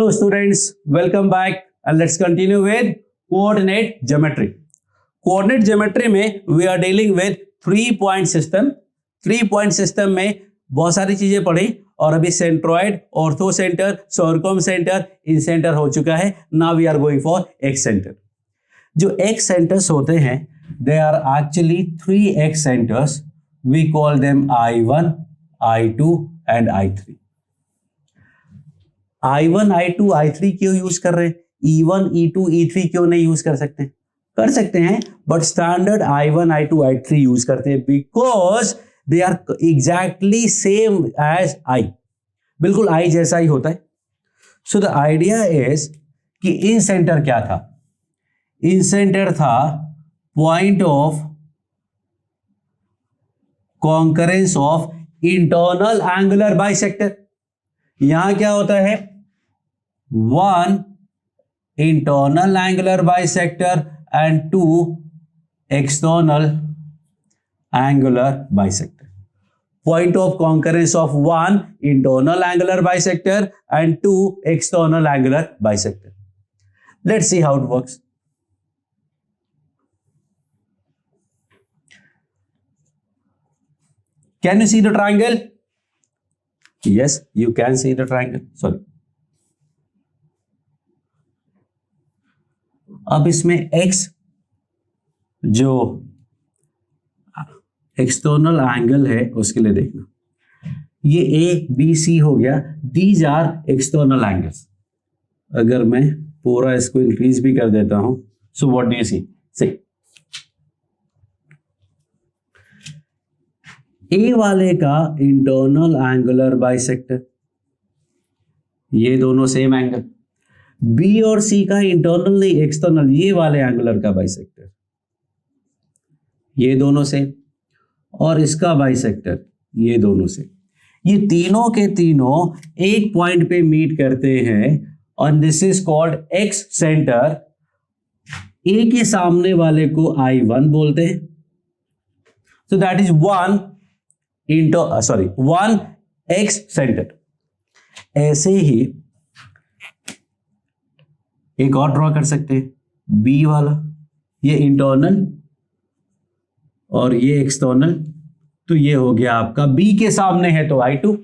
Hello students, welcome back and let's continue with coordinate geometry. Coordinate geometry में we are dealing with 3-point system. 3-point system में बहुत सारी चीजें पढ़ी और अभी centroid, orthocentre, circumcentre, incentre हो चुका है. Now we are going for excentre. जो एक्स सेंटर्स होते हैं they are actually 3 excentres. We call them I1, I2 and I3. I1, I2, I3 क्यों use कर रहे हैं? E1, E2, E3 क्यों नहीं यूज कर सकते? कर सकते हैं, but standard I1, I2, I3 use करते हैं because they are exactly same as I. बिल्कुल I जैसा ही होता है. सो द आइडिया इज कि इन सेंटर क्या था? इन सेंटर था point of concurrence of internal angular bisector. यहां क्या होता है? 1 internal angular bisector and 2 external angular bisector. Point of concurrence of 1 internal angular bisector and 2 external angular bisector. Let's see how it works. Can you see the triangle? Yes, you can see the triangle. Sorry. अब इसमें x जो external angle है उसके लिए देखना, ये A B C हो गया. These are external angles. अगर मैं पूरा इसको इंक्रीज भी कर देता हूं, so what do you see? से ए वाले का इंटरनल एंगुलर बाइसेक्टर, ये दोनों सेम एंगल. बी और सी का इंटरनल नहीं एक्सटर्नल, ये वाले एंगुलर का बाइसेक्टर, ये दोनों सेम. और इसका बाइसेक्टर, ये दोनों सेम. ये तीनों के तीनों एक पॉइंट पे मीट करते हैं और this is called excentre. A के सामने वाले को I1 बोलते हैं. So that is 1 excentre. ऐसे ही एक और ड्रॉ कर सकते हैं, बी वाला, ये इंटरनल और ये एक्सटर्नल. तो ये हो गया आपका बी के सामने है तो I2.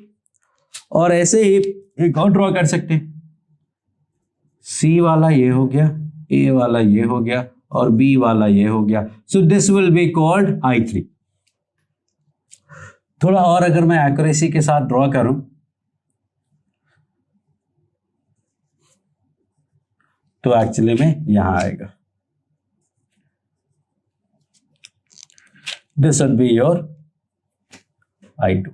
और ऐसे ही एक और ड्रॉ कर सकते हैं, सी वाला ये हो गया, ए वाला ये हो गया और बी वाला ये हो गया. So this will be called I3. थोड़ा और अगर मैं एक्यूरेसी के साथ ड्रॉ करूं तो एक्चुअली में यहां आएगा. This would be your I2.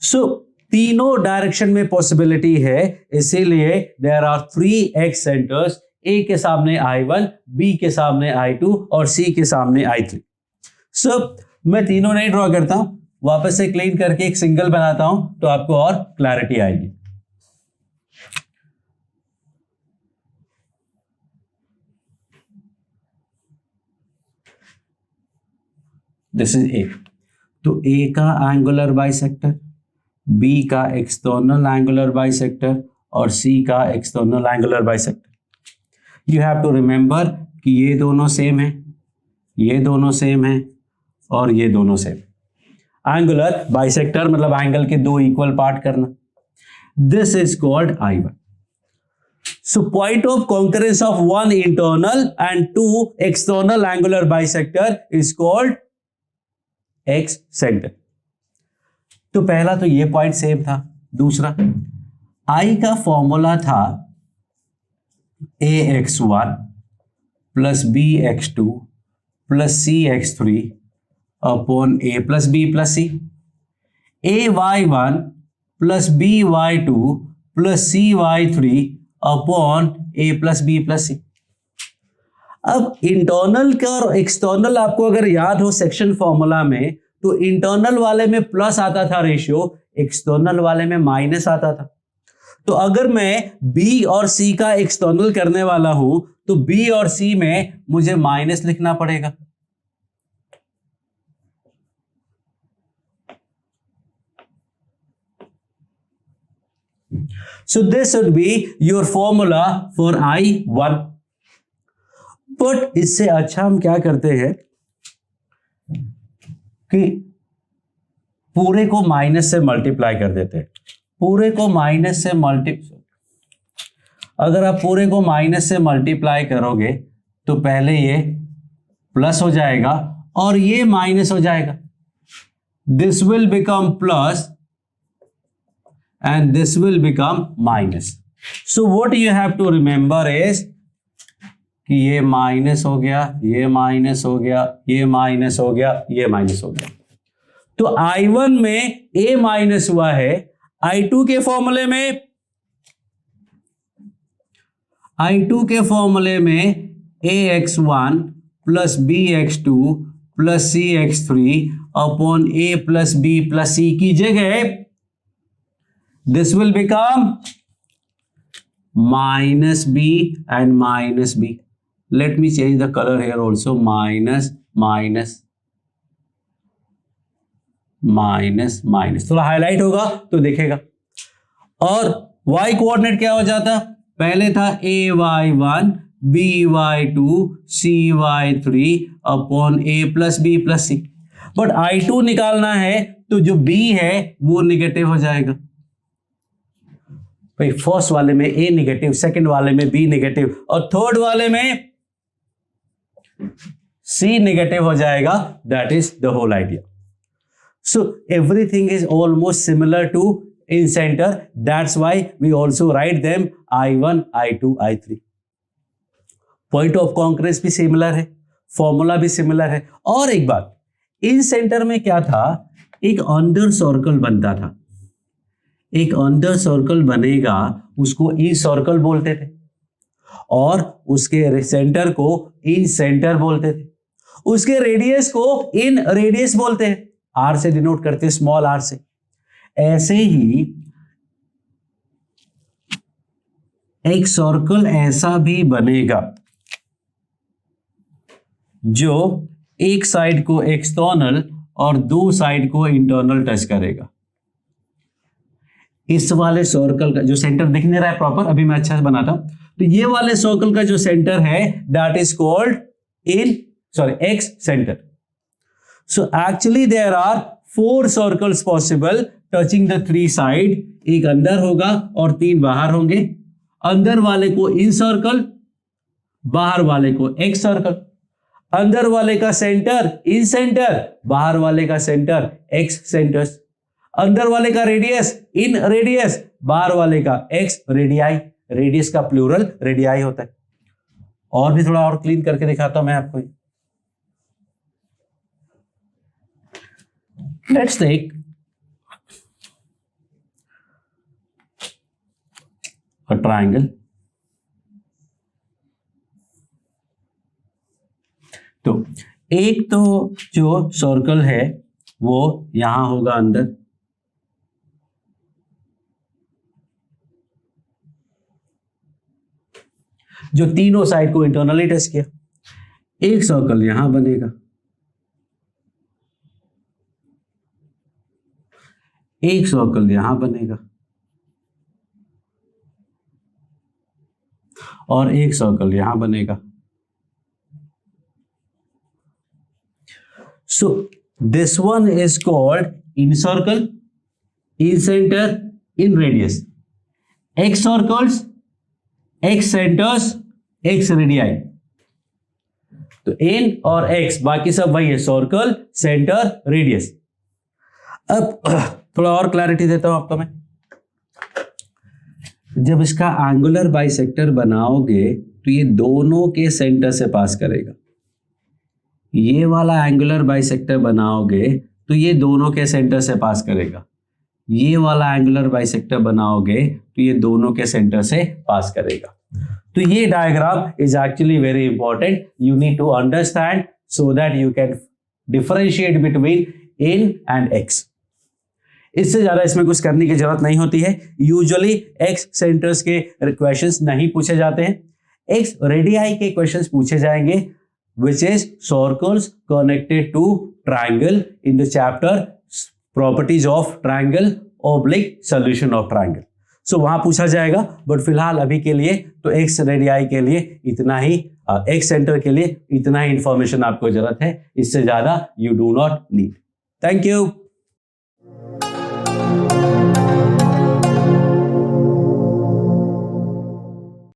सो तीनों डायरेक्शन में पॉसिबिलिटी है, इसीलिए देयर आर 3 एक्स सेंटर्स. ए के सामने I1, बी के सामने I2 और सी के सामने I3. सो मैं तीनों नहीं ड्रॉ करता हूं, वापस से क्लीन करके एक सिंगल बनाता हूं तो आपको और क्लैरिटी आएगी. This is A. तो ए का एंगुलर बाइसेक्टर, बी का एक्सटर्नल एंगुलर बाइसेक्टर और सी का external angular bisector. You have to remember कि ये दोनों सेम है, ये दोनों सेम है और ये दोनों सेम. एंगुलर बाइसेक्टर मतलब एंगल के दो इक्वल पार्ट करना. This is called I1. So point of concurrence of 1 internal and 2 external angular bisector is called X center. तो पहला तो ये पॉइंट सेम था. दूसरा, I का फॉर्मूला था AX1 plus BX2 plus CX3 upon A plus B plus C. AY1 plus BY2 plus CY3 upon A plus B plus C. अब internal का और एक्सटर्नल आपको अगर याद हो सेक्शन फॉर्मूला में, तो इंटरनल वाले में प्लस आता था रेशियो, एक्सटर्नल वाले में माइनस आता था. तो अगर मैं बी और सी का एक्सटर्नल करने वाला हूं तो बी और सी में मुझे माइनस लिखना पड़ेगा. So this should be your formula for I1. But इससे अच्छा हम क्या करते हैं कि पूरे को माइनस से मल्टीप्लाई कर देते हैं. पूरे को माइनस से अगर आप पूरे को माइनस से मल्टीप्लाई करोगे तो पहले ये प्लस हो जाएगा और ये माइनस हो जाएगा. This will become plus and this will become minus. So what you have to remember is कि ये माइनस हो गया, ये माइनस हो गया, ये माइनस हो गया, ये माइनस हो गया. तो I1 में a माइनस हुआ है. I2 के फॉर्मूले में ax1 plus bx2 plus cx3 upon a plus b plus c की जगह this will become minus b and minus b. Let me change the color here also. Minus minus minus minus थोड़ा highlight होगा तो देखेगा. और y coordinate क्या हो जाता? पहले था ay1 by2 cy3 upon a plus b plus c. But I2 निकालना है तो जो b है वो निगेटिव हो जाएगा. भाई फर्स्ट वाले में a निगेटिव, सेकंड वाले में b निगेटिव और थर्ड वाले में c निगेटिव हो जाएगा. That is the whole idea. So everything is almost similar to in center. That's why we also write them I1, I2, I3. Point of concurrence भी similar है, formula भी similar है. और एक बात, इन सेंटर में क्या था, एक अंडर सर्कल बनता था. एक अंडर सर्कल बनेगा उसको इन सर्कल बोलते थे और उसके सेंटर को इन सेंटर बोलते थे. उसके रेडियस को इन रेडियस बोलते हैं. आर से डिनोट करते हैं, स्मॉल आर से. ऐसे ही एक सर्कल ऐसा भी बनेगा जो एक साइड को एक्सटर्नल और दो साइड को इंटरनल टच करेगा. इस वाले सर्कल का जो सेंटर दिख नहीं रहा है प्रॉपर, अभी मैं अच्छा से बनाता हूं. तो ये वाले सर्कल का जो सेंटर है that is called x centre. So actually there are 4 circles possible touching the 3 side. एक अंदर होगा और 3 बाहर होंगे. अंदर वाले को इन सर्कल, बाहर वाले को एक्स सर्कल. अंदर वाले का सेंटर इन सेंटर, बाहर वाले का सेंटर एक्स सेंटर्स. अंदर वाले का रेडियस इन रेडियस, बाहर वाले का एक्स रेडियाई. रेडियस का प्लूरल रेडियाई होता है. और भी थोड़ा और क्लीन करके दिखाता हूं मैं आपको. Let's take a triangle. तो एक तो जो सर्कल है वो यहां होगा अंदर. जो तीनों साइड को इंटरनली टच किया. एक सर्कल यहां बनेगा, एक सर्कल यहां बनेगा और एक सर्कल यहां बनेगा. So this one is called in circle, in centre, in radius. X circles, x centres, x radii. तो इन और एक्स बाकी सब वही है, सर्कल, सेंटर, रेडियस. अब थोड़ा और क्लैरिटी देता हूं आपको मैं. जब इसका एंगुलर बाइसेक्टर बनाओगे तो ये दोनों के सेंटर से पास करेगा. ये वाला एंगुलर बाइसेक्टर बनाओगे तो ये दोनों के सेंटर से पास करेगा. ये वाला एंगुलर बाइसेक्टर बनाओगे तो ये दोनों के सेंटर से पास करेगा. तो ये diagram is actually very important. You need to understand so that you can differentiate between in and ex. इससे ज्यादा इसमें कुछ करने की जरूरत नहीं होती है. यूजुअली एक्स सेंटर्स के क्वेश्चंस नहीं पूछे जाते हैं. एक्स रेडियाई के क्वेश्चंस पूछे जाएंगे which is circles connected to triangle in the chapter properties of triangle oblique solution of triangle. सो वहां पूछा जाएगा, बट फिलहाल अभी के लिए तो एक्स रेडियाई के लिए इतना ही, एक्स सेंटर के लिए इतना ही इंफॉर्मेशन आपको जरूरत है, इससे ज्यादा you do not need. Thank you.